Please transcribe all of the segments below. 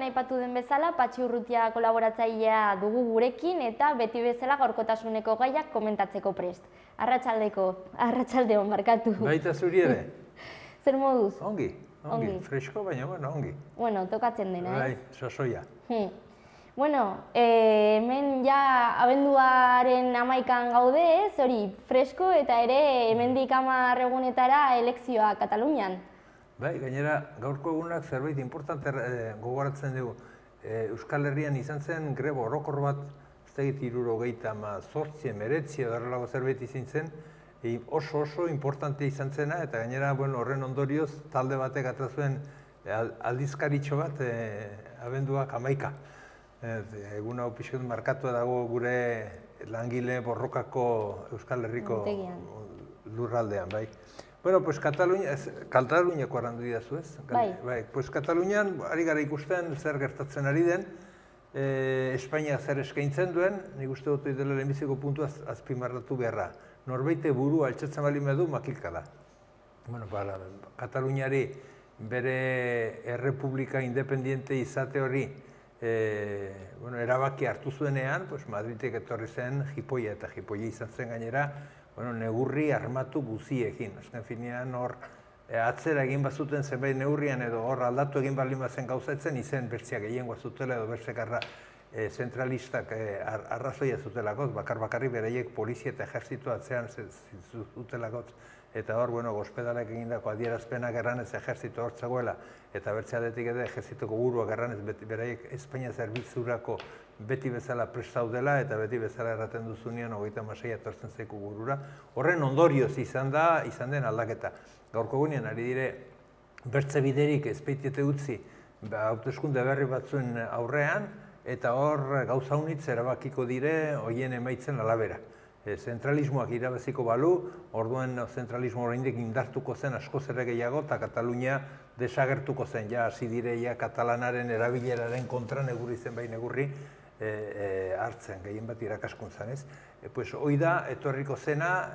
aipatu den bezala, Patxi Urrutia kolaboratzailea dugu gurekin eta beti bezala gaurkotasuneko gaiak komentatzeko prest. Arratsaldeon markatu. Baita zuri ere? Zer moduz? Ongi, fresko baina, ongi. Bueno, tokatzen dena, ez? Bai, sasoia. Bueno, hemen ja abenduaren 11an gaude, ez? Hori, fresko eta ere hemendik 10 egunetara elekzioa Katalunian. Bai, gainera, gaurko egunak zerbait importante gogoratzen dugu. Euskal Herrian izan zen greba orokor bat, ez da egit 78, 19, edo zerbait izan zen, oso importante izan zena, eta gainera horren ondorioz talde batek atrazuen aldizkaritxo bat abenduak 11. Egun hau pixkot markatua dago gure langile borrokako Euskal Herriko lurraldean, bai. Bueno, pues Kataluniako arrandu didazu, ez? Bai. Pues Katalunian ari gara ikusten zer gertatzen ari den, Espainia zer eskaintzen duen, nik uste dut dela lehenbiziko puntu azpimarratu beharra. Norbeite burua altxatzen bali medu makilka da. Bueno, Kataluniari bere errepublika independiente izate hori erabaki hartu zuenean, Madridek etorri zen jipoia, eta jipoia izan zen gainera, negurri armatu guziekin. Azken finean hor atzera egin bazuten zenbait neurrian edo hor aldatu egin baldin bazen gauzatzen, izen bertziak gehiengoa zutela edo bertzekarra zentralistak arrazoia zutelakoz, bakarri beraiek polizia eta ejertzitu atzean zutelakoz. Eta hor, gospedalak egindako adierazpenak erranez ejertzitu hor zegoela, eta bertzeadetik edo ejertzituko buruak erranez beraiek Espainia zerbitzurako beti bezala prestaudela, eta beti bezala erraten duzunean 36 etortzen zaiku burura. Horren ondorioz izan den aldaketa. Gaurko gunean ari dire, bertze biderik ezpeitiete utzi hauteskunde berri batzuen aurrean, eta hor gauza unitz erabakiko dire hoien emaitzen alabera. Zentralismoak irabaziko balu, orduen zentralismo oraindik indartuko zen askoz ere gehiago, eta Katalunia desagertuko zen, ja hasi dire katalanaren erabileraren kontra negurri zen bai negurri hartzen, gehien bat irakaskuntzan, ez? Hoi da, etorriko zena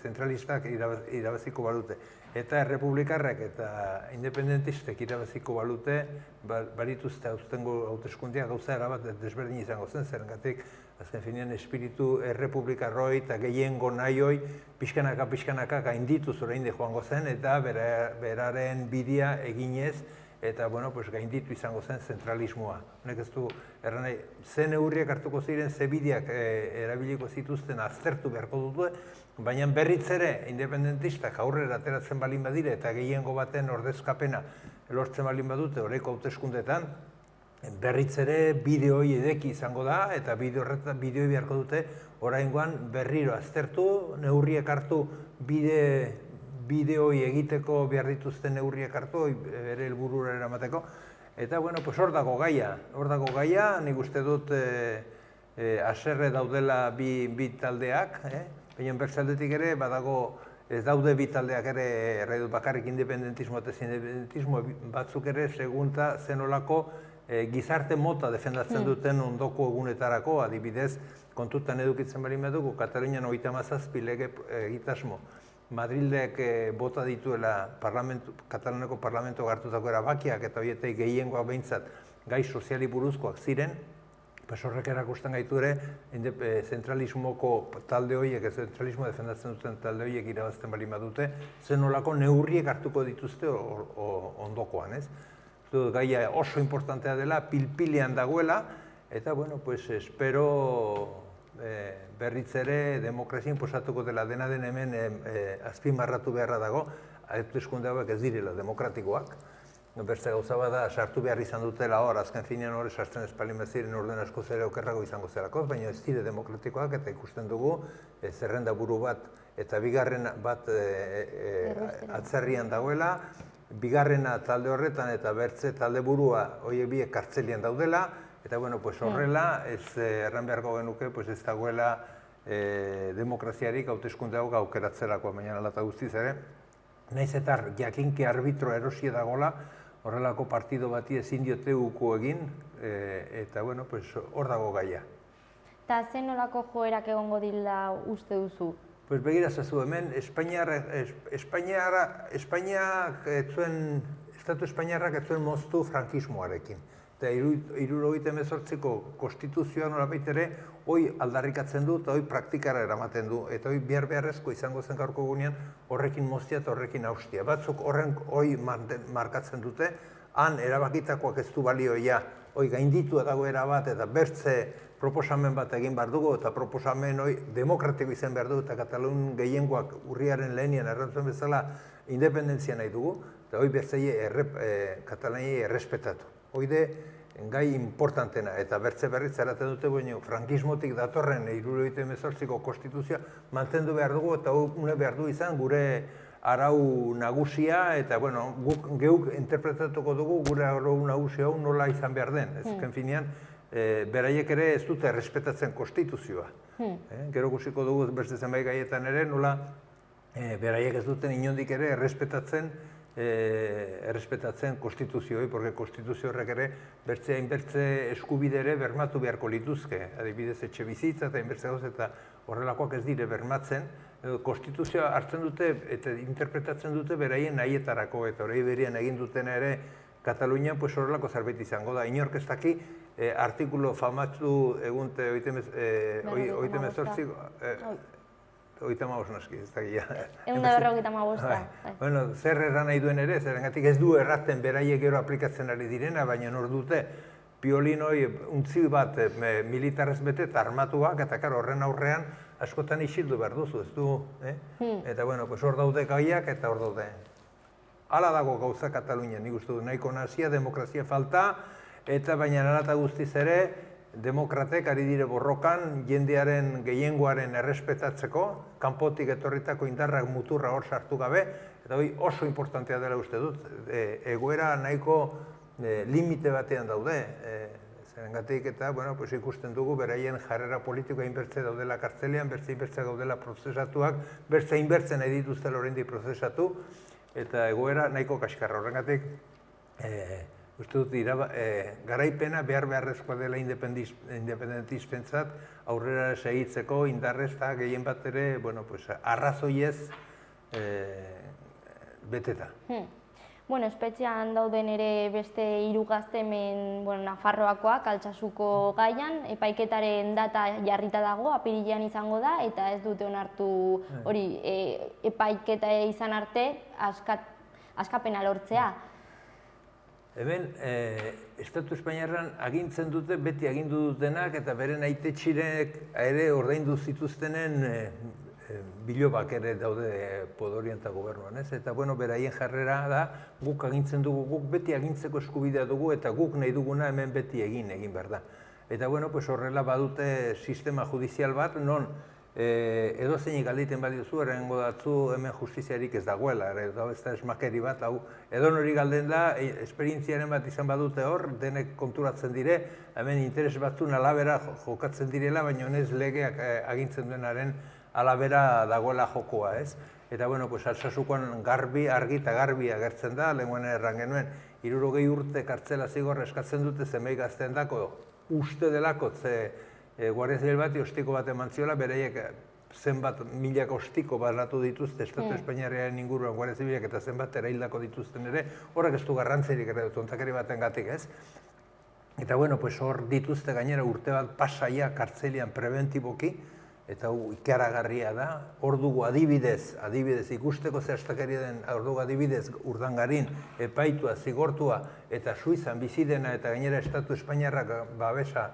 zentralistak irabaziko balute. Eta errepublikarrak eta independentistek irabaziko balute, barituzte hauteskundeak gauza erabat desberdin izango zen, zergatik azken finean espiritu errepublikarroi eta gehiengo nahioi pixkanaka gaindituz orain joango zen, eta beraren bidea eginez, eta gainditu izango zen zentralismoa. Honek ez du, erranai, ze neurriak hartuko ziren, ze bideak erabiliko zituzten aztertu beharko dute, baina berriz ere independentistak aurrera ateratzen balin badire eta gehiengo baten ordezkapena lortzen balin badute oraiko hauteskundeetan, berriz ere bideoi edeki izango da, eta bideoi beharko dute oraingoan berriro aztertu, neurriak hartu bideoi egiteko behar dituzten neurriak hartu, bere helburura eramateko. Eta, hor dago gaia, nik uste dut haserre daudela bi taldeak, baina bertzaldetik ere, badago ez daude bi taldeak ere, errai dut bakarrik independentismo eta independentismo batzuk ere, segunta zenolako gizarte mota defendatzen duten ondoko egunetarako, adibidez, kontutan edukitzen bali medugu, Katalunian 37 lege egitasmo. Madrilek bota dituela Kataluniako parlamento hartutako erabakiak eta horietai gehiengoa behintzat gai soziali buruzkoak ziren, horrek erakusten gaitu ere zentralismoko talde horiek, zentralismo defendatzen duten talde horiek irabazten bali badute, zenolako neurriek hartuko dituzte ondokoan, ez? Gaia oso importantea dela, pilpilean dagoela, eta, espero berriz ere demokrazia inposatuko dela dena den hemen azpimarratu beharra dago, hauteskunde hauek ez direla demokratikoak. Bertze gauza bada, sartu behar izan dutela hor, azken finean hori sartzen espalin beziren orden asko zera okerrago izango zelakoz, baina ez dire demokratikoak eta ikusten dugu zerrenda buru bat eta bigarren bat atzerrian dagoela, bigarrena talde horretan eta bertze talde burua horiek biek kartzelian daudela, eta horrela ez erran beharko genuke ez dagoela demokraziarik hauteskunde hau aukeratzerako, baina alata guztiz ere. Naiz eta jakinki arbitro erosia dagoela, horrelako partido bati ezin diote uko egin, eta hor dago gaia. Eta zen nolako joerak egongo dila uste duzu? Begira zazu, hemen Espainiak Estatu Espainiarrak ez zuen moztu frankismoarekin. Eta 1978ko konstituzioa nolabait ere, hoi aldarrikatzen du eta hoi praktikara eramaten du. Eta hoi beharrezko izango zen gaurko egunean horrekin moztia eta horrekin haustia. Batzuk horren hoi markatzen dute, han erabakitakoak ez du balioia, hoi gainditua dago erabat eta bertze proposamen bat egin behar dugu, eta proposamen hoi demokratiko izan behar dugu, eta Katalun gehiengoak urriaren lehenian errantzuen bezala independentzia nahi dugu, eta hoi Kataluniai errespetatu. Hoide, gai importantena, eta bertze berriz zeraten dute, baina frankismotik datorren 1978ko konstituzioa mantendu behar dugu, eta une behar du izan gure arau nagusia, eta guk geuk interpretatuko dugu gure arau nagusia hau nola izan behar den. Ezken finean, beraiek ere ez dute errespetatzen konstituzioa. Gero guziko dugu beste zenbait gaietan ere, nola beraiek ez duten inondik ere errespetatzen konstituzioi, porque konstituzio horrek ere bertze eskubide ere bermatu beharko lituzke. Adibidez, etxe bizitza eta hainbertze gauz eta horrelakoak ez dire bermatzen. Konstituzioa hartzen dute eta interpretatzen dute beraien nahietarako, eta hori berian egin dutena ere Katalunian horrelako zerbait izango da. Inork ez daki artikulu famatu egunte oita maus naski, ez dakia. Egun da berrogeita magosta. Zer erran nahi duen ere, zerengatik ez du erraten beraiek gero aplikatzen ari direna, baina nor dute piolinoi untzi bat militarrez bete eta armatuak, eta horren aurrean askotan isildu behar duzu, ez du? Eta hor daude gaiak eta hor daude. Hala dago gauza Katalunian, nik uste du, nahiko nazia, demokrazia falta, eta baina nara eta guztiz ere, demokratek ari dire borrokan jendearen gehiengoaren errespetatzeko, kanpotik etorritako indarrak muturra hor sartu gabe, eta hori oso importantea dela uste dut, egoera nahiko limite batean daude. Zerengatik eta ikusten dugu beraien jarrera politikoa inbertze daudela kartzelean, bertze inbertze gaudela prozesatuak, bertze inbertzen nahi dituztela oraindik prozesatu, eta egoera nahiko kaskarra. Horrengatik, uste dut, garaipena beharrezkoa dela independentistentzat aurrera segitzeko indarrez eta gehien bat ere arrazoiez beteta. Espetxean dauden ere beste 3 gazte hemen Nafarroakoak Altsasuko gaian, epaiketaren data jarrita dago, apirilean izango da, eta ez dute onartu hori epaiketa izan arte askapena lortzea. Hemen, Estatu Espainiarran agintzen dute, beti agindu dutenak, eta beren aitetxirek ere ordaindu zituztenen bilobak ere daude Podorian eta gobernuan, ez? Eta, beraien jarrera da, guk agintzen dugu, guk beti agintzeko eskubidea dugu, eta guk nahi duguna hemen beti egin behar da. Eta, horrela badute sistema judizial bat, non edo zeinik galdeiten badiozu, erengo datzu hemen justiziarik ez dagoela, edo ez da esmakeri bat, edo nori galden da, esperientziaren bat izan badute hor, denek konturatzen dire, hemen interes batzun alabera jokatzen direla, baina honez legeak agintzen duenaren alabera dagoela jokoa, ez? Eta, Altsasukoan argi eta garbi agertzen da, lehenuen erran genuen, 60 urte kartzela zigorra eskatzen dute zenbait gazteen dako uste delako, Guardia Zibil bati ostiko bat eman ziola, beraiek zenbat milaka ostiko barratu dituzte Estatu Espainiarraren inguruan Guardia Zibilak eta zenbat eraildako dituzten ere, horrek ez du garrantzirik ere tontakari baten gatik, ez? Eta, hor dituzte gainera urte bat pasaia kartzelian preventiboki, eta ikaragarria da, hor dugu adibidez ikusteko zehaztakaria den, hor dugu adibidez Urdangarin epaitua, zigortua, eta Suizan bizidena eta gainera Estatu Espainiarrak babesa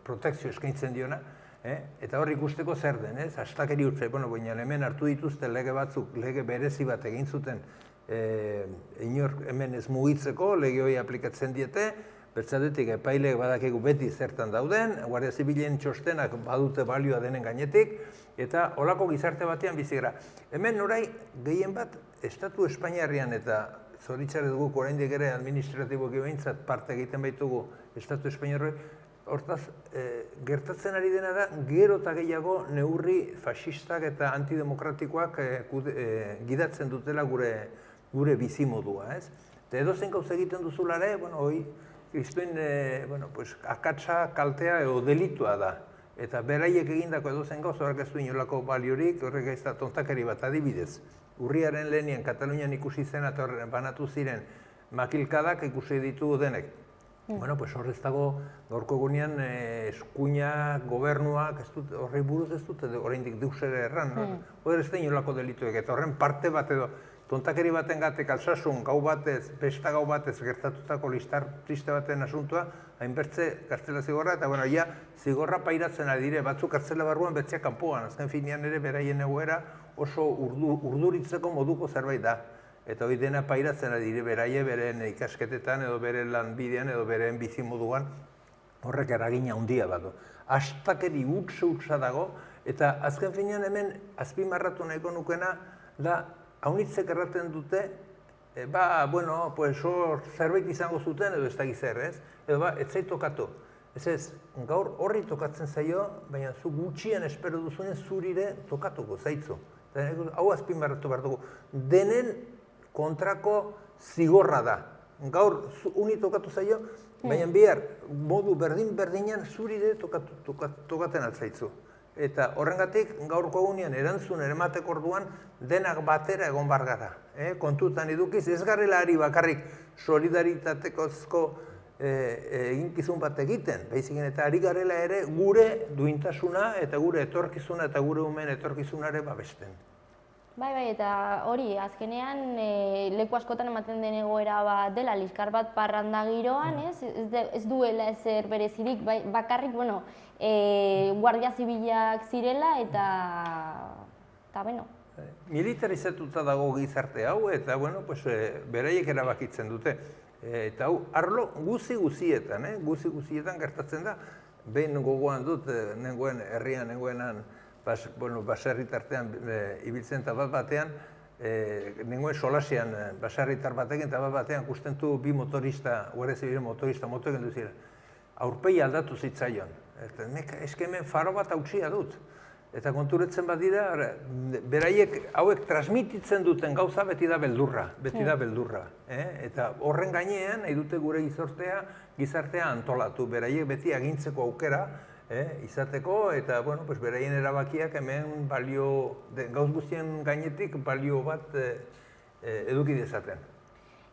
protekzio eskaintzen diona, eta hor ikusteko zer den, ez? Astakeri urtze, baina hemen hartu dituzte lege batzuk, lege berezi bat egin zuten inor hemen ez mugitzeko, lege hori aplikatzen diete, bertzatetik epaileek badakigu beti zertan dauden, Guardia Zibilen txostenak badute balioa denen gainetik, eta holako gizarte batean bizi gara. Hemen orai gehien bat Estatu Espainiarrean eta zoritxarre dugu oraindik ere administratiboki behintzat parte egiten baitugu Estatu Espainiarroi, hortaz, gertatzen ari dena da, gero eta gehiago neurri fascistak eta antidemokratikoak gidatzen dutela gure bizimodua, ez? Eta edozein gauza egiten duzulare, hoi, iztuen, akatsa, kaltea edo delitua da. Eta beraiek egindako edozein gauza, horrek ez du inolako baliorik, horrek ez da tontakari bat adibidez. urriaren lehenien Katalunian ikusi zen eta banatu ziren makilkadak ikusi ditugu denek. Bueno, pues hor ez dago gaurko egunean eskuinak, gobernuak, horri buruz ez dute oraindik deus ere erran. Hor ez da inolako delituek eta horren parte bat edo tontakeri baten gatek Alsasun gau batez, besta gau batez gertatutako listar triste baten asuntua, hainbertze kartzela zigorra, eta bueno, ja, zigorra pairatzen ari dire, batzuk kartzela barruan betziak kanpoan, azken finean ere beraien egoera oso urduritzeko moduko zerbait da. Eta hori dena pairatzen ari dire, beraie beren ikasketetan edo beren lanbidean edo beren bizimoduan horrek eragina handia badu. Astakeri utsa dago, eta azken finean hemen azpimarratu nahiko nukena da haunitzek erraten dute, bueno, pues hor zerbait izango zuten edo ez da gizer, ez? Edo ez zait tokatu. Ez, gaur horri tokatzen zaio, baina zu gutxien espero duzunen zurire tokatuko zaitzu. Hau azpimarratu behar dugu. Denen kontrako zigorra da. Gaur uni tokatu zaio, baina bihar modu berdin-berdinean zurire tokaten altzaitzu. Eta horrengatik gaurko egunean erantzun emateko orduan denak batera egon bar gara. Kontutan edukiz, ez garela ari bakarrik solidaritatekozko eginkizun bat egiten, baizik eta ari garela ere gure duintasuna eta gure etorkizuna eta gure umeen etorkizunare babesten. Bai, eta hori, azkenean leku askotan ematen den egoera bat dela, liskar bat parranda giroan, ez duela ezer berezirik, bakarrik, bueno, guardia zibilak zirela eta beno. Militarizatuta dago gizarte hau eta, bueno, beraiek erabakitzen dute. Eta hau, arlo guzi-guzietan gertatzen da, behin gogoan dut, nengoen herrian, nengoenan, baserritartean ibiltzen eta bat batean, nengoen solasian baserritar batekin eta bat batean kustentu bi motorista, guardia zibilen motorista, motoren duziren. Aurpegi aldatu zitzaion. Eske hemen faro bat hautsia dut. Eta konturetzen badira, beraiek hauek transmititzen duten gauza beti da beldurra. Eta horren gainean, nahi dute gure gizartea antolatu. Beraiek beti agintzeko aukera izateko, eta beraien erabakiak hemen gauz guztien gainetik balio bat eduki dezaten.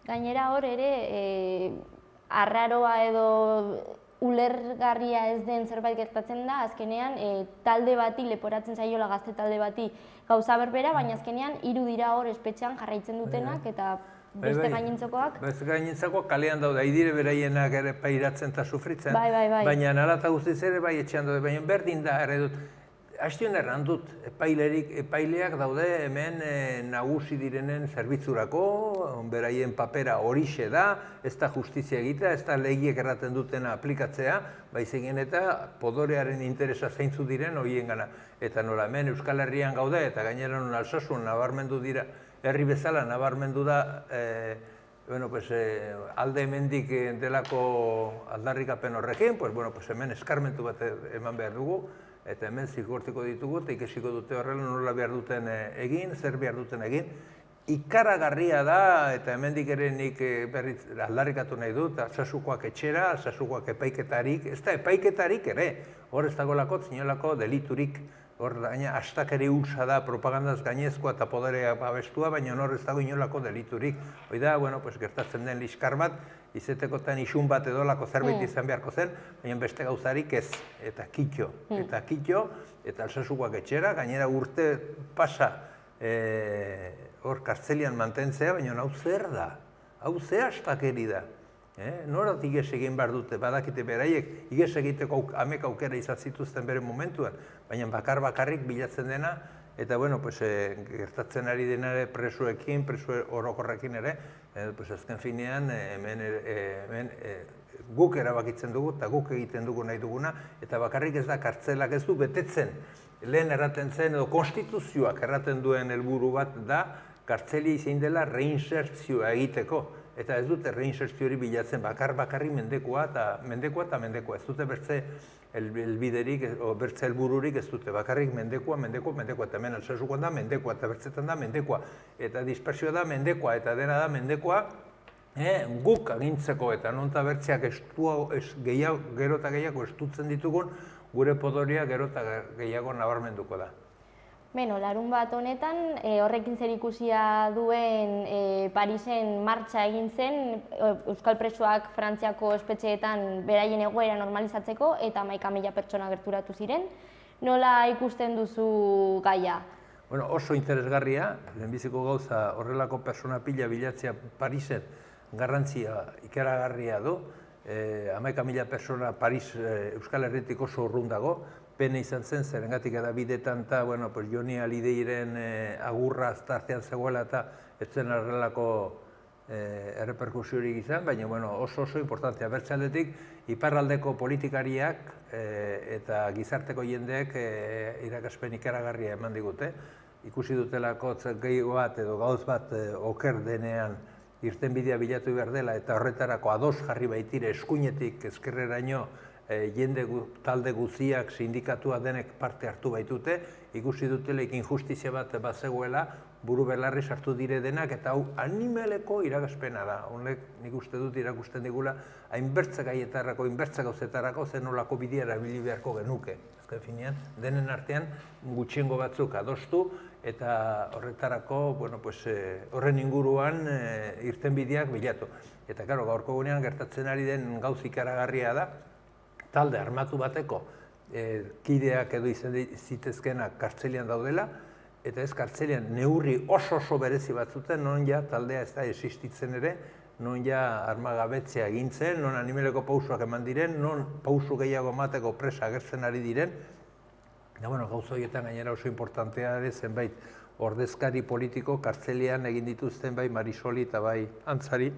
Gainera hor ere, arraroa edo ulergarria ez den zerbait gertatzen da, azkenean talde bati, leporatzen zaiola gazte talde bati gauza berbera, baina azkenean 3 dira hor espetxean jarraitzen dutenak eta beste gainentzekoak. Beste gainentzekoak kalean daude, haidire beraienak ere pairatzen eta sufritzen, baina nara eta guztiz ere bai etxean daude, baina berdin da ere dut. Hastion erran dut, epaileak daude hemen nagusi direnen zerbitzurako, beraien papera horixe da, ez da justizia egitea, ez da legiek erraten dutena aplikatzea, baizik eta podorearen interesa zeintzu diren horien gana. Eta nola hemen Euskal Herrian gaude, eta gainera non Alsasun nabarmendu dira, herri bezala nabarmendu da, alde hemendik delako aldarrikapen horrekin, hemen eskarmentu bat eman behar dugu, eta hemen zigortiko ditugu, eta ikesiko dute horrela nola behar duten egin, zer behar duten egin. Ikaragarria da, eta hemendik ere nik berriz aldarrikatu nahi dut, Altsasukoak etxera, Altsasukoak epaiketarik, ez da epaiketarik ere, hor ez dagoelako zinolako deliturik, hor gaina astakeri hutsa da propagandaz gainezkoa eta poderea babestua, baina hor ez dago inolako deliturik. Hoi da, gertatzen den liskar bat, izetekotan isun bat edolako zerbait izan beharko zen, baina beste gauzarik ez, eta kitxo, eta Altsasukoak etxera, gainera urte pasa hor kartzelian mantentzea, baina hau zer da, hau ze astakeri da. Norat iges egin behar dute, badakite beraiek, iges egiteko amek aukera izan zituzten bere momentuan, baina bakarrik bilatzen dena, eta gertatzen ari dena ere presuekin, presu orokorrekin ere, azken finean hemen guk erabakitzen dugu eta guk egiten dugu nahi duguna, eta bakarrik ez da kartzelak ez du betetzen, lehen erraten zen edo konstituzioak erraten duen helburu bat da, kartzeli izin dela reinsertzioa egiteko. Eta ez dute reinsertzio hori bilatzen bakarrik mendekoa eta mendekoa. Ez dute bertze helbiderik, bertze helbururik ez dute, bakarrik mendekoa. Eta hemen Altsasukoan da mendekoa, eta bertzetan da mendekoa. Eta dispersioa da mendekoa, eta dena da mendekoa guk agintzeko eta nonta bertzeak gero eta gehiago estutzen ditugun, gure podoria gero eta gehiago nabarmenduko da. Beno, larun bat honetan, horrekin zer ikusia duen Parisen martxa egin zen euskal presoak Frantziako espetxeetan beraien egoera normalizatzeko eta 11.000 pertsona gerturatu ziren. Nola ikusten duzu gaia? Bueno, oso interesgarria, lehenbiziko gauza horrelako persona pila bilatzea Parisen garrantzia ikaragarria du. 11.000 persona Paris Euskal Herritik oso urrun dago, pena izan zen, zerengatik edabidetan eta, bueno, pues Joni Alideiren agurra aztartean zegoela eta ez zen horrelako erreperkusiorik izan, baina bueno, oso importantea. Bertxaldetik, iparraldeko politikariak eta gizarteko jendeek irakaspen ikaragarria eman digute. Ikusi dutelako gehiago bat edo gauz bat oker denean irtenbidea bilatu behar dela eta horretarako ados jarri baitire eskuinetik ezkerreraino jende talde guziak sindikatua denek parte hartu baitute, ikusi dutelek injustizia bat bazegoela, buru belarri sartu dire denak, eta hau animaleko iragaspena da. Honek nik uste dut irakusten digula, hainbertza gaietarrako, hainbertza gauzetarako, zen olako bidea erabili beharko genuke. Azken finean, denen artean gutxiengo batzuk adostu, eta horretarako, bueno, pues, horren inguruan irtenbideak bilatu. Eta, karo, gaurko gunean gertatzen ari den gauz ikaragarria da, talde armatu bateko kideak edo izan zitezkenak kartzelian daudela, eta ez kartzelian neurri oso berezi batzuten, non ja taldea ez da existitzen ere, non ja armagabetzea egintzen, non animaleko pausuak eman diren, non pausu gehiago emateko presa agertzen ari diren. Eta, bueno, gauza horietan gainera oso importantea ere zenbait ordezkari politiko kartzelian egin dituzten bai Marisoli eta bai Antzari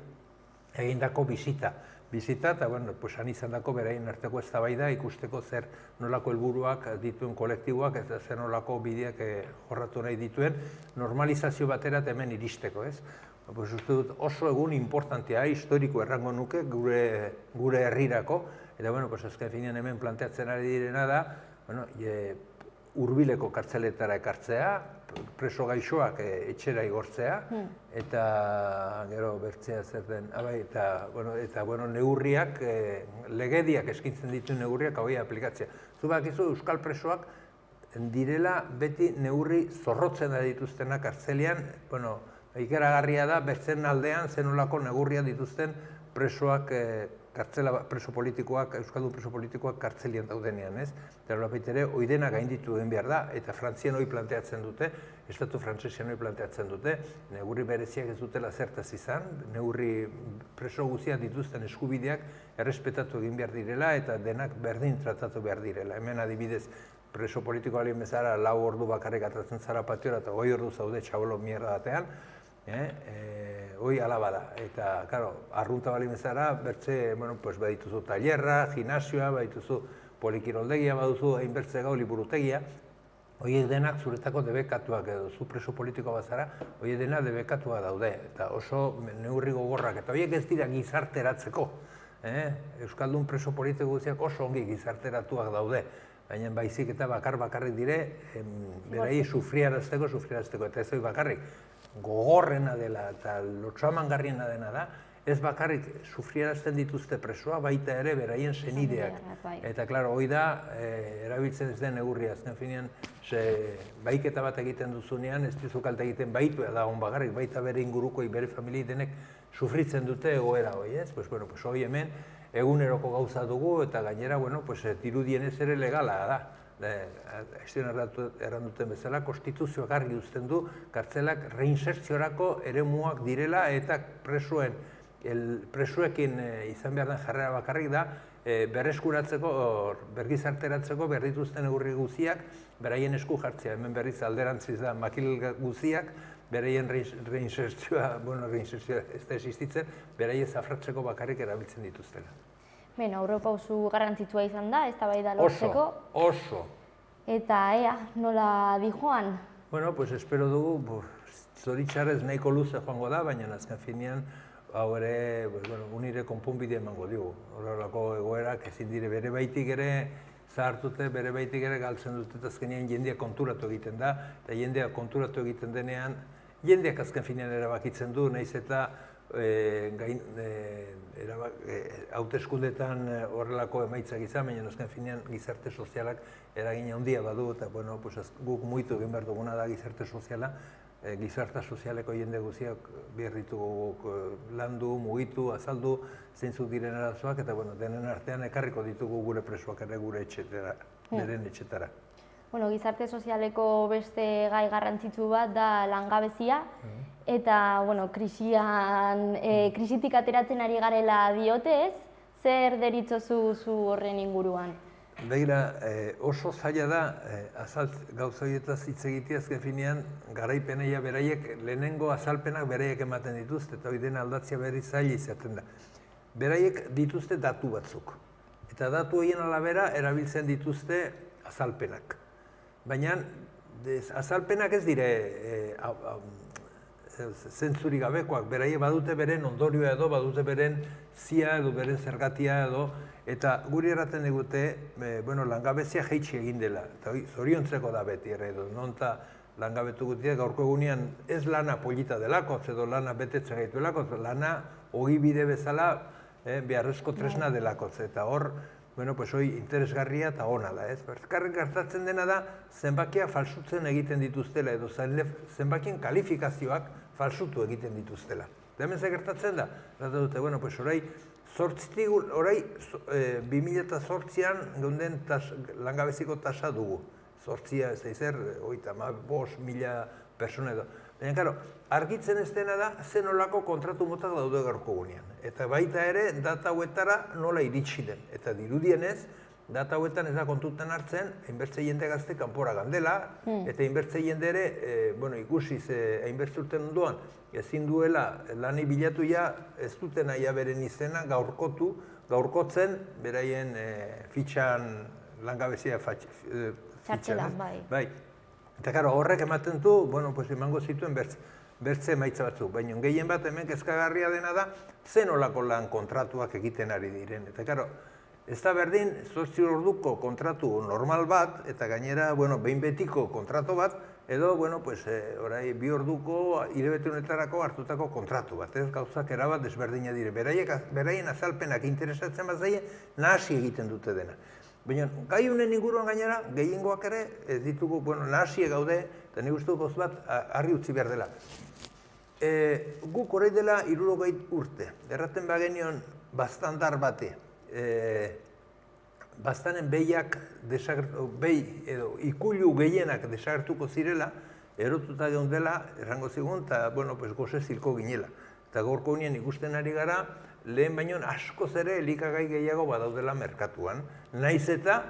egindako bisita, eta, bueno, han izan dako beraien arteko eztabaida ikusteko zer nolako helburuak dituen kolektiboak eta zer nolako bideak jorratu nahi dituen normalizazio batera hemen iristeko, ez? Uste dut oso egun importantea, historiko errango nuke gure herrirako, eta, bueno, azken finean hemen planteatzen ari direna da, hurbileko kartzeletara ekartzea, preso gaixoak etxera igortzea, eta gero bertzea zer den, eta neurriak, legediak eskintzen ditu neurriak hauei aplikatzea. Zu bakizu euskal presoak direla beti neurri zorrotzen da dituztenak kartzelian, ikaragarria da bertzen aldean zenolako neurria dituzten presoak preso politikoak, euskaldun preso politikoak kartzelian daudenean, ez? Eta horrepait ere, oidena gainditu egin behar da, eta Frantzian hori planteatzen dute, Estatu Frantsesian hori planteatzen dute, neurri bereziak ez dutela zertaz izan, neurri preso guztiak dituzten eskubideak errespetatu egin behar direla, eta denak berdin tratatu behar direla. Hemen adibidez, preso politiko alien bezala 4 ordu bakarrik atratzen zara patiora, eta 8 ordu zaude txabolo mierda batean, hoi alaba da, eta, karo, arrunta bali bezala, bertze, badituzu tailerra, gimnasioa, badituzu polikiroldegia, baduzu hainbertze gau liburutegia, horiek denak zuretako debekatuak edo, zu preso politiko bazara, horiek denak debekatua daude, eta oso neurri gogorrak, eta horiek ez dira gizarteratzeko, euskaldun preso politiko guztiak oso ongi gizarteratuak daude, baina baizik eta bakarrik dire, berai sufriarazteko, eta ez hori bakarrik, gogorrena dela eta lotxamangarriena dena da, ez bakarrik sufriarazten dituzte presoa, baita ere beraien senideak. Eta, klaro, hoi da, erabiltzen ez den neurria, azken finean, baiketa bat egiten duzunean, ez dizu kalte egiten baitu da on bakarrik, baita bere ingurukoi, bere familiei denek sufritzen dute egoera hoi, ez? Hoi hemen, eguneroko gauza dugu, eta gainera, dirudienez ere legala da. Estion erranduten bezala, konstituzioak argi uzten du, kartzelak reinsertziorako eremuak direla eta presuekin izan behar den jarrera bakarrik da, berreskuratzeko, bergizarteratzeko behar dituzten neurri guziak, beraien esku jartzea, hemen berriz alderantziz da makil guziak, beraien reinsertzioa ez da existitzen, beraien zafratzeko bakarrik erabiltzen dituztela. Beno, aurrerapauso garrantzitsua izan da, eztabaida lortzeko. Oso. Eta ea, nola dijoan? Bueno, espero dugu, zoritxarrez nahiko luze joango da, baina azken finean, hau ere, unire konponbide emango digu. Horrelako egoerak ezin dire bere baitik ere, zahartute, bere baitik ere galtzen dute, eta azkenean jendeak konturatu egiten da, eta jendeak konturatu egiten denean, jendeak azken finean erabakitzen du, nahiz eta hauteskundetan horrelako emaitzak izan, baina azken finean gizarte sozialak eragina handia badu, eta guk mugitu egin behar duguna da gizarte soziala, gizarte sozialeko jende guztiak behar ditugu landu, mugitu, azaldu, zeintzuk diren arazoak, eta denen artean ekarriko ditugu gure presoak ere gure etxetara, beren etxetara. Gizarte sozialeko beste gai garrantzitsu bat da langabezia, eta krisitik ateratzen ari garela diote ez, zer deritzozu zu horren inguruan? Begira, oso zaila da, gauza horietaz hitz egitea azken finean, garaipenaia beraiek, lehenengo azalpenak beraiek ematen dituzte, eta hori dena aldatzea berri zaila izaten da. Beraiek dituzte datu batzuk, eta datu horien arabera erabiltzen dituzte azalpenak. Baina azalpenak ez dire zentzurik gabekoak, beraiek badute beren ondorioa edo, badute beren zia edo, beren zergatia edo, eta guri erraten digute, langabezia jaitsi egin dela, eta zoriontzeko da beti ere edo, nonta langabetu gutia gaurko egunean ez lana polita delako, edo lana betetzen gaitu delako, lana ogibide bezala beharrezko tresna delako, eta hor, hori interesgarria eta ona da, ez? Berkarrik gertatzen dena da, zenbakiak falsutzen egiten dituztela, edo zenbakien kalifikazioak falsutu egiten dituztela. Eta hemen ze gertatzen da? Gertatzen dute, orai 2008an geunden langabeziko tasa dugu. Zortzia, ez da izer, 5.000 persona edo. Baina, karo, argitzen ez dena da, zen olako kontratu motak daude gaurko gunean. Eta baita ere, data hauetara nola iritsi den. Eta dirudienez, data hauetan ez da kontuten hartzen, hainbertze jende gazte kanpora gandela, eta hainbertze jende ere, ikusiz hainbertze urten ondoan, ezin duela lani bilatu ja, ez duten aia beren izena gaurkotzen, beraien fitxan langabezia txartela, bai. Eta karo, horrek ematen du, emango zituen bertze emaitza batzuk, baina gehien bat hemen kezkagarria dena da, zen olako lan kontratuak egiten ari diren. Eta karo, ez da berdin, 8 orduko kontratu normal bat, eta gainera, behin betiko kontratu bat, edo, orai 2 orduko hilabete honetarako hartutako kontratu bat, ez gauzak erabat desberdina dire. Beraien azalpenak interesatzen bat zaie, nahasi egiten dute dena. Baina, gai honen inguruan gainera, gehiengoak ere, ez ditugu, nahasie gaude, eta nik uste dut bat argi utzi behar dela. Guk orain dela 60 urte, erraten bagenion bastandar bate, bastanen behiak, edo ikulu gehienak desagertuko zirela, erotuta geundela, errango zigun, eta, goze zilko ginela. Eta gaurko unien ikusten ari gara, lehen baino askoz ere elikagai gehiago badaudela merkatuan. Naiz eta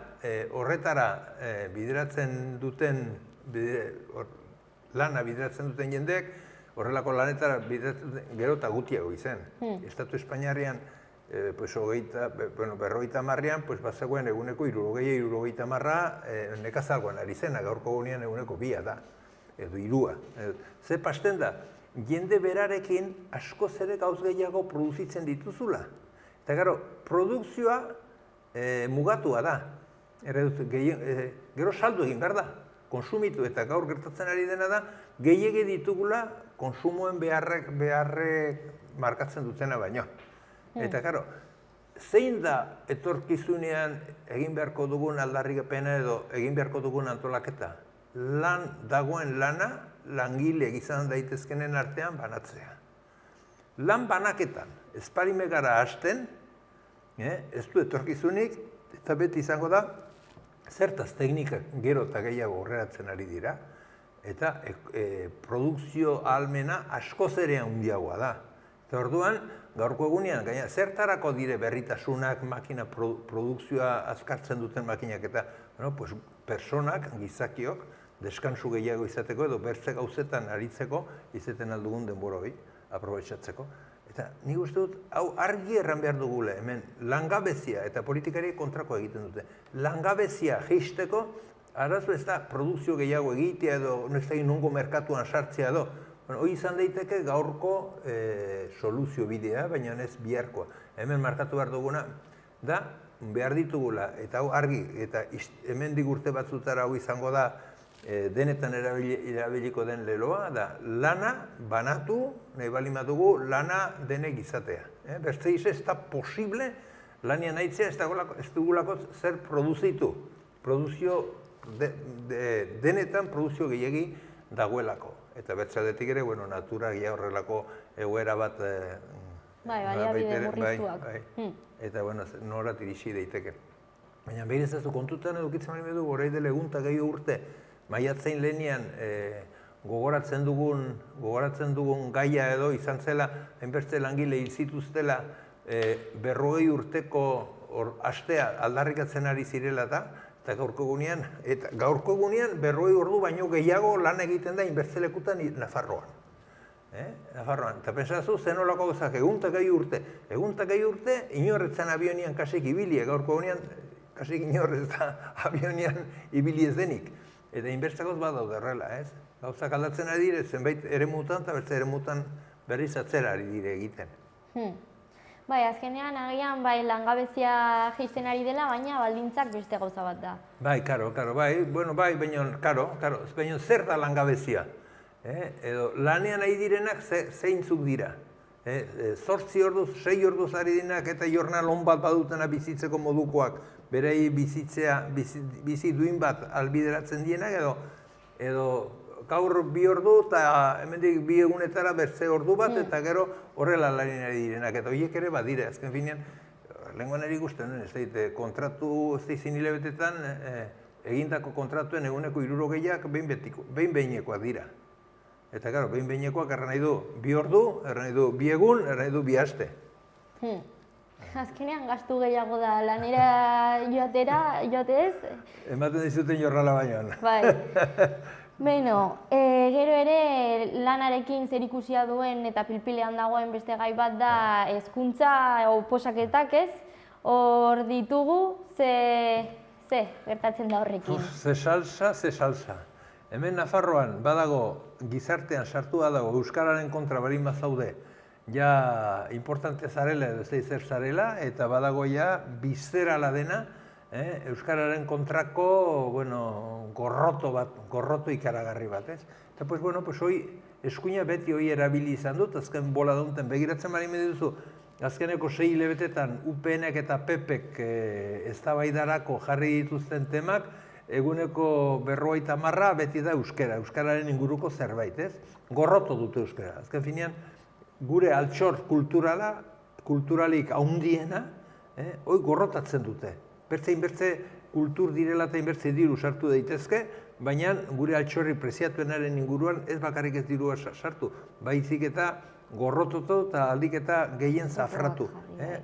horretara bideratzen duten, lana bideratzen duten jendeek, horrelako lanetara gero eta gutiago izan. Estatu Espainiarrean, 50-an, bazegoen eguneko 60-70 nekazalgoan ari zena, gaurko gunean eguneko 2 da, edo 3. Ze pasten da? Jende berarekin askoz ere gauz gehiago produzitzen dituzula. Eta gero, produkzioa mugatua da. Gero saldu egin behar da, konsumitu, eta gaur gertatzen ari dena da, gehiege ditugula konsumoen beharrek markatzen dutena baino. Eta gero, zein da etorkizunean egin beharko dugun aldarrikapena edo egin beharko dugun antolaketa? Dagoen lana, langile izan daitezkenen artean banatzea. Lan banaketan, ez parime gara hasten, ez du etorkizunik, eta beti izango da, zertaz teknikak gero eta gehiago horreratzen ari dira, eta produkzio ahalmena askoz ere handiagoa da. Eta orduan, gaurko egunean, zertarako dire berritasunak, makina produkzioa azkartzen duten makinak, eta personak, gizakiok, deskansu gehiago izateko edo bertze gauzetan aritzeko izaten aldugun denbora hori, aprobetxatzeko. Eta nik uste dut, hau argi erran behar dugula hemen, langabezia eta politikari kontrako egiten dute. Langabezia jeisteko, arazo ez da produkzio gehiago egitea edo, ez da nongo merkatuan sartzea edo, hori izan daiteke gaurko soluzio bidea, baina ez biharkoa. Hemen markatu behar duguna, da behar ditugula, eta hau argi, eta hemen digurte batzutara hau izango da, denetan erabiliko den leloa, da lana banatu, nahi bali badugu, lana denek izatea. Beste ez da posible lanian nahitzea ez dugulako zer produzitu. Denetan produzio gehiagi dagoelako. Eta bertzadetik ere, natura gira horrelako egoera bat... baliabide murriztuak. Eta norat irisi daiteke. Baina behir ez duzu kontutan edukitzen bali dugu, orai dela egun eta gehiago urte, maiatzein lehenian gogoratzen dugun gaia edo izan zela, hainbeste langile hil zituztela 40 urteko astea aldarrikatzen ari zirela eta gaurko egunean 40 ordu baino gehiago lan egiten da inbertzelekutan Nafarroan. Nafarroan, eta pensazu zenolako gozak egun eta gehi urte, inorretzen abionian kasik ibilie, gaurko egunean kasik inorrez da abionian ibili ez denik. Eta inbertsakoz badaude horrela, ez? Gauzak aldatzen ari dire, zenbait eremutan eta beste eremutan berriz atzera ari dire egiten. Bai, azkenean agian langabezia jaisten ari dela, baina baldintzak beste gauza bat da. Bai, karo, baina zer da langabezia? Edo lanean ari direnak zeintzuk dira. 8 orduz, 6 orduz ari direnak eta jornal on bat badutena bizitzeko modukoak, berei bizi duin bat albideratzen dienak edo gaur 2 ordu eta hemendik 2 egunetara bertze ordu bat eta gero horrela lanien ari direnak. Eta horiek ere badire, azken finean, lehenkoan eri ikusten, ez daite, kontratu ez daizin hilabetetan egindako kontratuen eguneko 60ak behin-behinekoak dira. Eta, karo, behin-behinekoak erran nahi du 2 ordu, erran nahi du 2 egun, erran nahi du 2 aste. Azkenean gastu gehiago da, lanera joatez? Ematen dizuten jorrala bainoan. Bai. Beno, gero ere lanarekin zerikusia duen eta pilpilean dagoen beste gai bat da hezkuntza oposaketak, ez? Hor ditugu, ze gertatzen da horrekin? Ze salsa. Hemen Nafarroan badago gizartean sartua dago Euskararen kontra barin bazaude ja importante zarela edo ez zer zarela eta badago ja bizerala dena Euskararen kontrako gorroto ikaragarri bat, ez? Eta hoi eskuina beti hoi erabili izan dut, azken bola daunten begiratzen bari duzu, azkeneko 6 hilabetetan UPNek eta PPek eztabaidarako jarri dituzten temak, eguneko 50% beti da euskara, euskararen inguruko zerbait, ez? Gorroto dute euskara. Azken finean, gure altxor kulturalik haundiena, hoi gorrotatzen dute. Bertze kultur direla eta inbertze diru sartu daitezke, baina gure altxorri preziatuenaren inguruan ez bakarrik ez dirua sartu, baizik eta gorrototu eta aldik eta gehien zafratu.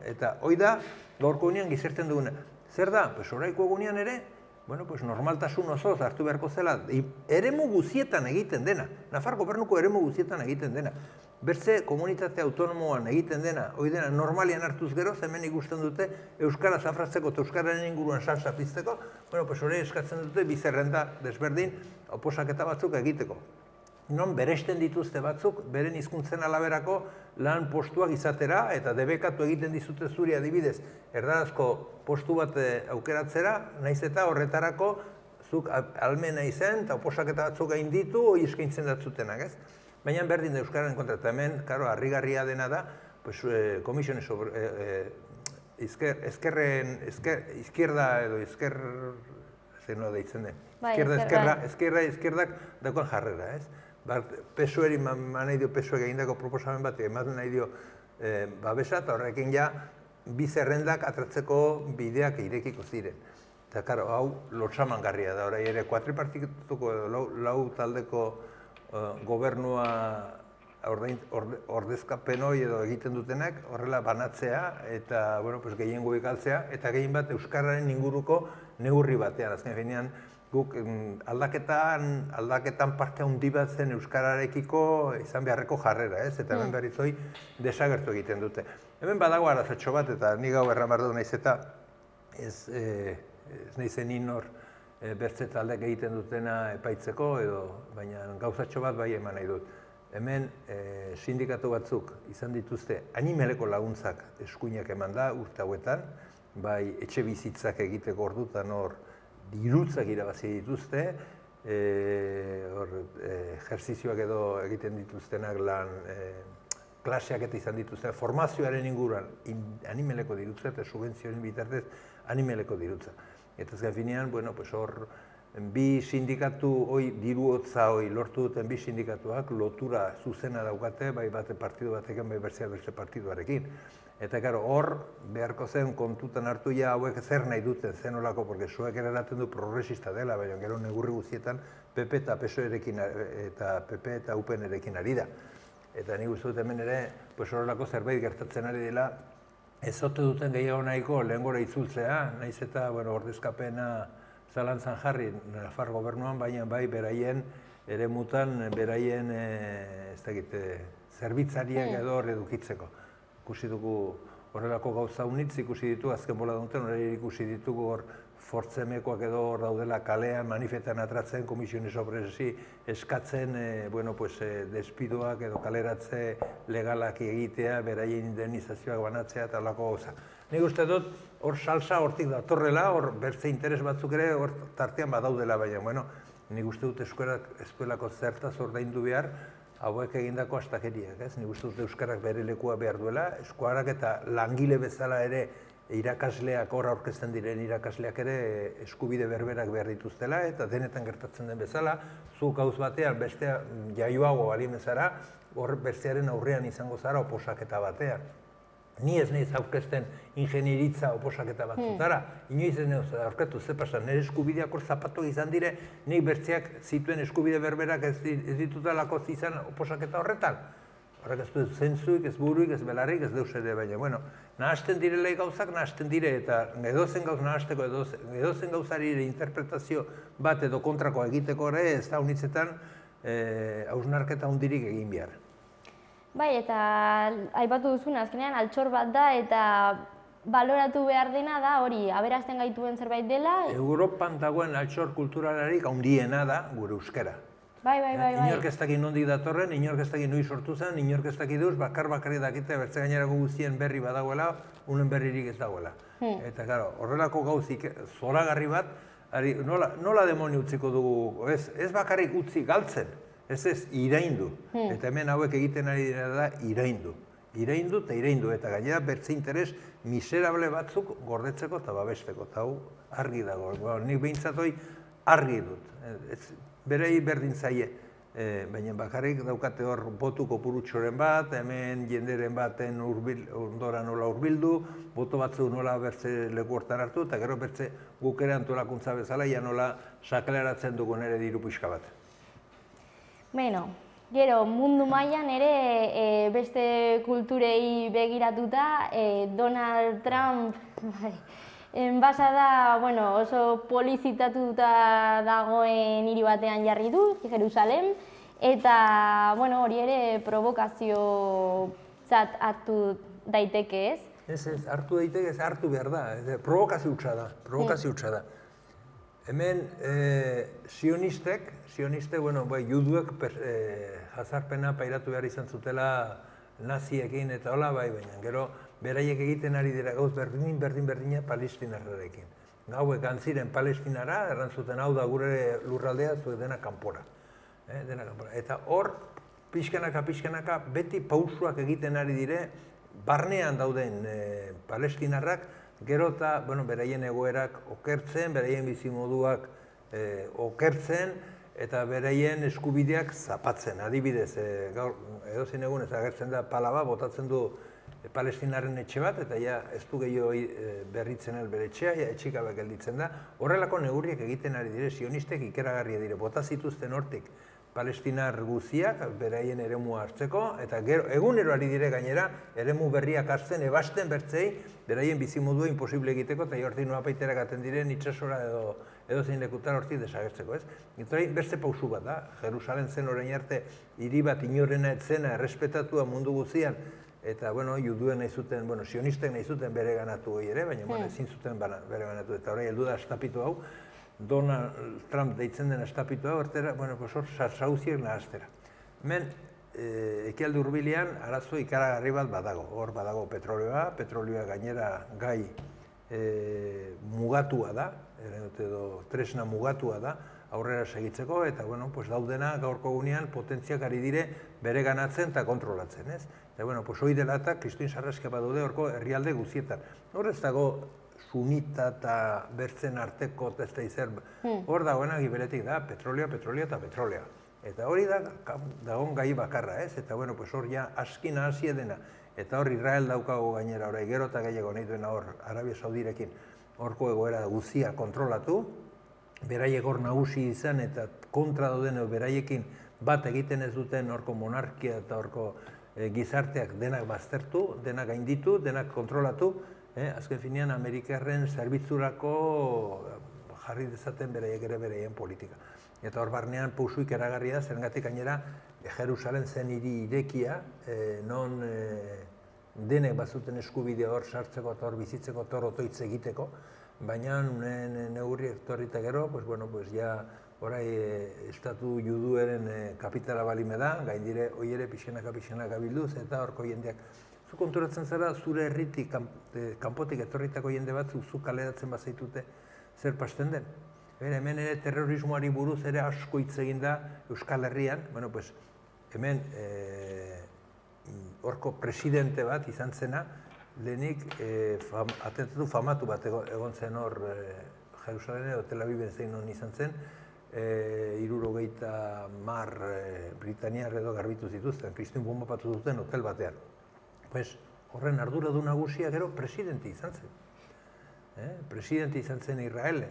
Eta hoi da, gaurko gunean gizerten duguna. Zer da? Oraiko gunean ere, normaltasun osoz hartu beharko zela, eremu guzietan egiten dena, Nafar gobernuko eremu guzietan egiten dena. Bertze komunitate autonomoan egiten dena, hoi dena normalian hartuz gero, hemen ikusten dute euskara zafratzeko eta euskararen inguruan salsa pizteko, hori eskatzen dute bizerrenda desberdin oposaketa batzuk egiteko. Non beresten dituzte batzuk, beren hizkuntzen alaberako lan postuak izatera eta debekatu egiten dizute zuri adibidez erdarazko postu bat aukeratzera, naiz eta horretarako zuk almena izan eta oposaketa batzuk gain ditu, hori eskaintzen datzutenak, ez? Baina berdin da euskararen kontra, eta hemen, harrigarria dena da, komisiones izquierda edo zeno deitzen den. Izquierdak dagoen jarrera, ez? PSOE-eri nahi dio PSOE egindako proposamen bat, ematen nahi dio babesa, eta horrekin ja, bi zerrendak atratzeko bideak irekiko ziren. Eta, hau lotxamangarria da, orai ere, kuatripartituko edo lau taldeko gobernua ordezkapen hori edo egiten dutenak, horrela banatzea eta gehiengo ikaltzea, eta gehien bat euskararen inguruko neurri batean. Azken finean, guk aldaketan parte handi bat zen euskararekiko izan beharreko jarrera, ez? Eta hemen berrizoi desagertu egiten dute. Hemen badago arazatxo bat, eta ni gau erramardu naiz eta ez naizen inor bertze taldeak egiten dutena epaitzeko, baina gauzatxo bat bai eman nahi dut. Hemen sindikatu batzuk izan dituzte animeleko laguntzak eskuinak eman da urte hauetan, bai etxe bizitzak egiteko ordutan hor dirutzak irabazi dituzte, ejerzizioak edo egiten dituztenak lan, klaseak eta izan dituzten, formazioaren inguruan animeleko dirutza eta subentzioen bitartez animeleko dirutza. Eta azken finean, hor, bi sindikatu diruotza lortu duten bi sindikatuak lotura zuzena daukate, bai bate partidu batekin, bai beste partiduarekin. Eta hor beharko zen kontutan hartu hauek zer nahi duten, zen olako, porque zuek eraraten du progresista dela, baina gero negurri guztietan PP eta PSOE-erekin eta PP eta UPN-erekin ari da. Eta nik uste dut hemen ere, horrelako zerbait gertatzen ari dela, ez ote duten gehiago nahiko lehengora itzultzea, nahiz eta ordezkapena zalantzan jarri Nafar gobernuan, baina bai beraien eremutan, beraien zerbitzariak edo hor edukitzeko. Ikusi dugu horrelako gauza unitz, ikusi ditu azken bola duten, horre ikusi ditugu hor fortzemekoak edo hor daudela kalean, manifetan atratzen, komisiones obresi eskatzen, despidoak edo kaleratze legalak egitea, beraien indemnizazioak banatzea eta horrelako gauza. Nik uste dut, hor salsa hortik datorrela, hor bertze interes batzuk ere hor tartean badaudela, baina, nik uste dut eskuelako zertaz ordaindu behar, hauek egindako astakeriak, ez? Nik uste dut euskarak bere lekua behar duela, eskuarak eta langile bezala ere irakasleak, hor aurkezten diren irakasleak ere eskubide berberak behar dituztela, eta denetan gertatzen den bezala, zu gauz batean bestea jaioago balin bezala, hor bestearen aurrean izango zara oposaketa batean. Ni ez nahiz aurkezten ingenieritza oposaketa batzutara, inoiz ez nahiz aurketu, ze pasan, nire eskubideak hor zapatu izan dire, nik bertzeak zituen eskubide berberak ez ditutalako izan oposaketa horretan. Horrek ez du zentzuik, ez buruik, ez belarrik, ez deus ere, baina, nahasten direlei gauzak, nahasten dire, eta edozen gauz nahasteko, edozen gauzari interpretazio bat edo kontrako egiteko ere, ez da unitzetan hausnarketa hundirik egin behar. Bai, eta aipatu duzun azkenean altxor bat da eta baloratu behar dena da hori, aberasten gaituen zerbait dela. Europan dagoen altxor kulturalarik handiena da gure euskara. Bai. Inork ez dakit nondik datorren, inork ez dakit nui sortu zen, inork ez dakit duz, bakarri dakite bertze gainerako guztien berri badagoela, unen berririk ez dagoela. Eta, horrelako gauzik zoragarri bat, nola demoni utziko dugu, ez bakarrik utzi galtzen, ez iraindu. Eta hemen hauek egiten ari dira da iraindu. Iraindu eta iraindu, eta gainera bertze interes miserable batzuk gordetzeko eta babesteko, eta hau argi dago. Nik behintzat hori argi dut. Berei berdin zaie, baina bakarrik daukate hor botu kopurutxoren bat, hemen jenderen baten ondora nola hurbildu, boto batzu nola bertze leku hortan hartu, eta gero bertze guk ere antolakuntza bezala, ja nola sakleratzen dugun ere diru pixka bat. Beno, gero mundu mailan ere beste kulturei begiratuta, Donald Trump enbasada oso polizitatuta dagoen hiri batean jarri du, Jerusalem, eta hori ere provokaziotzat hartu daiteke, ez? Ez, hartu daiteke, ez hartu behar da, provokazio hutsa da. Hemen sionistek, juduek jazarpena pairatu behar izan zutela naziekin eta hola, baina gero beraiek egiten ari dira gauz berdina palestinarrarekin. Hauek antziren palestinara, errantzuten hau da gure lurraldea, zuek dena kanpora. Eta hor, pixkanaka, beti pausuak egiten ari dire, barnean dauden palestinarrak, gero eta beraien egoerak okertzen, beraien bizimoduak okertzen, eta beraien eskubideak zapatzen. Adibidez, edozein egun ez agertzen da palaba, botatzen du palestinaren etxe bat, eta ez du gehiago berritzen bere etxea, etxikabe gelditzen da. Horrelako neurriak egiten ari dire, sionistek ikeragarria dire, bota zituzten hortik palestinar guziak, beraien eremua hartzeko, eta egunero ari dire gainera, eremu berriak hartzen, ebasten bertzei, beraien bizimodua imposible egiteko, eta hortik noa paiterak aten diren itxasora edo zein lekutan hortik desagertzeko, ez? Eta beste pausu bat da, Jerusalem zen orain arte, hiri bat inorena etzena, errespetatua mundu guzian, eta, juduen nahi zuten, sionistek nahi zuten bere ganatu hori ere, baina ezin zuten bere ganatu, eta hori heldu da estapitu hau, Donald Trump deitzen den estapitu hau, hor sarsauziek nahaztera. Hemen, ekialde hurbilean, arazo ikaragarri bat badago. Hor badago petrolioa gainera gai mugatua da, edo tresna mugatua da, aurrera segitzeko, eta bueno, pues daudena gaurko egunean potentziak ari dire bere ganatzen eta kontrolatzen, ez? Eta bueno, pues hoi dela eta Kristuin sarraskia badaude horko herrialde guztietan. Hor ez dago sunita eta bertzen arteko ez da izer, hor dagoena giberetik da petrolea, petrolea eta petrolea. Eta hori da dagoen gai bakarra, ez? Eta bueno, pues hor ja askina hasi dena. Eta hor Israel daukago gainera, orai gero eta gehiago nahi duena hor Arabia Saudirekin horko egoera guzia kontrolatu, beraiek hor nagusi izan eta kontra dauden beraiekin bat egiten ez duten horko monarkia eta horko gizarteak denak baztertu, denak gainditu, denak kontrolatu, azken finean Amerikarren zerbitzurako jarri dezaten beraiek ere beraien politika. Eta hor barnean pausuik eragarria da, zergatik gainera Jerusalen zen hiri irekia, non denek bazuten eskubidea hor sartzeko eta hor bizitzeko eta hor otoitz egiteko, baina neurri etorrita gero, orai estatu judueren kapitala balime da, gaindire hoi ere pixenaka bilduz, eta horko jendeak. Zu konturatzen zara, zure herritik, kanpotik etorritako jende batzuk zu kaleratzen bazaitute zer pasten den. Hemen ere terrorismoari buruz ere asko hitz egin da Euskal Herrian, hemen horko presidente bat izan zena, lehenik atentatu famatu bat egon zen hor Jerusalem edo Tel Aviven zein non izan zen, 70 Britaniar edo garbitu zituzten, Kristuin bombapatu duten hotel batean. Horren arduradun nagusia gero presidente izan zen. Presidente izan zen Israelen.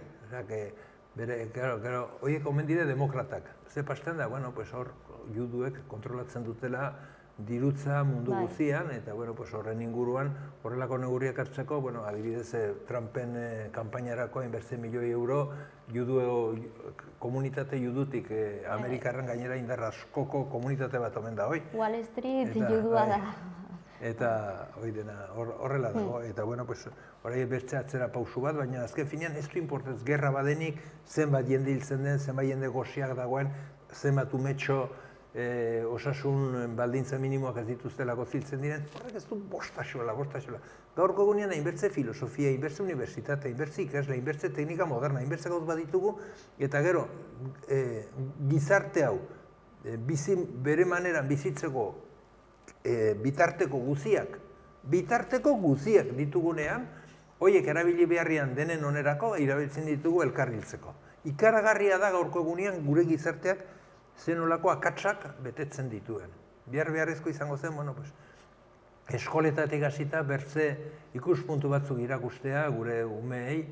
Gero, horiek omen dire demokratak. Ze pasten da, hor juduek kontrolatzen dutela dirutza mundu guzian, eta horren inguruan horrelako neurriak hartzeko, adibidez Trumpen kanpainarako hainbertze milioi euro komunitate judutik Amerikarren gainera indar askoko komunitate bat omen da hoi. Wall Street judua da. Eta horrela dago, eta horai bertze atzera pausu bat, baina azken finean ez du importez gerra badenik, zenbat jende hiltzen den, zenbat jende goxiak dagoen, zenbat umetxo osasun baldintza minimoak ez dituztelako ziltzen diren, horrek ez du bostaxola. Gaurko egunean hainbertze filosofia, hainbertze unibertsitate, hainbertze ikasle, hainbertze teknika moderna, hainbertze gauz baditugu, eta gero gizarte hau bere maneran bizitzeko bitarteko guziak ditugunean, horiek erabili beharrian denen onerako erabiltzen ditugu elkarriltzeko. Ikaragarria da gaurko egunean gure gizarteak zenolako akatsak betetzen dituen. Beharrezko izango zen, eskoletatik hasita bertze ikuspuntu batzuk irakustea gure umeei,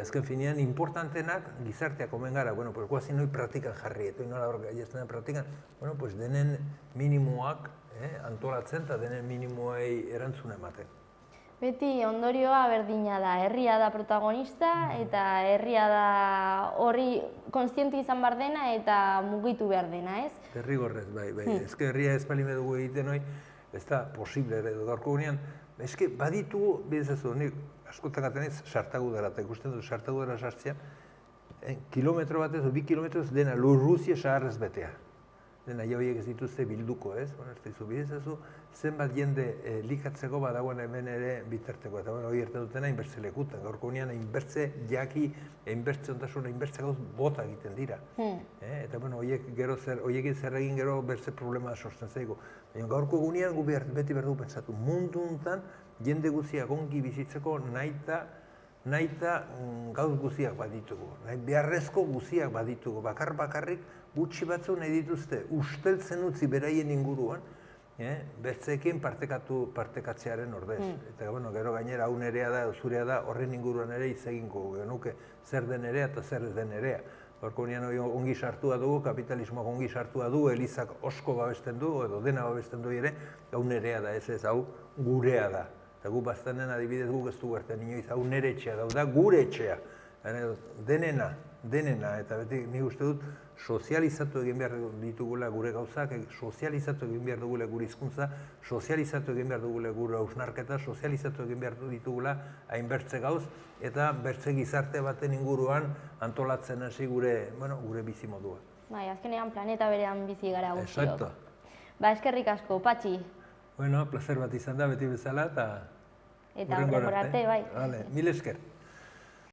azken finean importantenak gizarteak omen gara, guazin hori praktikan jarri, eta nola hor gaietzen den praktikan, denen minimoak antolatzen eta denen minimoei erantzun ematen. Beti ondorioa berdina da, herria da protagonista eta herria da horri kontziente izan behar dena eta mugitu behar dena, ez? Derrigorrez, bai. Ezke herria ez balime dugu egiten hori, ez da posible ere gaurko gunean. Ezke baditugu, bidezazu, nik askotakaten ez sartagudara, eta ikusten dut sartagudara sartzean, kilometro batez, 2 kilometroz dena Lurruzia saharrez betea. Dena jauiek ez dituzte bilduko, ez? Bidezazu, zenbat jende likatzeko badagoen hemen ere bitarteko. Eta hori erte dutena hainbertze lekutan. Gaurko gunean hainbertze jaki, hainbertze ontasuna, hainbertze gauz bota egiten dira. Eta horiekin zer egin gero bertze problema sortzen zaigu. Gaurko gunean gu beti behar dugu pentsatu. Mundu honetan jende guziak ongi bizitzeko nahita gauz guziak baditugu. Beharrezko guziak baditugu. Bakarrik gutxi batzu nahi dituzte usteltzen utzi beraien inguruan, bertzeekin partekatzearen ordez. Eta gero gainera hau nerea da, zurea da, horren inguruan ere hitz egingo genuke zer den nerea eta zer ez den nerea. Horko nian ongi sartua dugu, kapitalismoak ongi sartua du, elizak osko babesten du, edo dena babesten du ere, hau nerea da, ez hau gurea da. Eta gu baztanen adibidez guk ez du gertzen inoiz, hau nere etxea da gure etxea. Denena, eta beti nik uste dut sozializatu egin behar ditugula gure gauzak, sozializatu egin behar dugula gure hizkuntza, sozializatu egin behar dugula gure hausnarketa, sozializatu egin behar ditugula hainbertze gauz, eta bertze gizarte baten inguruan antolatzen hasi gure bizimodua. Bai, azkenean planeta berean bizi gara guztiok. Exacto. Eskerrik asko, Patxi. Placer bat izan da beti bezala, eta hurrengora arte, bai. Mil esker.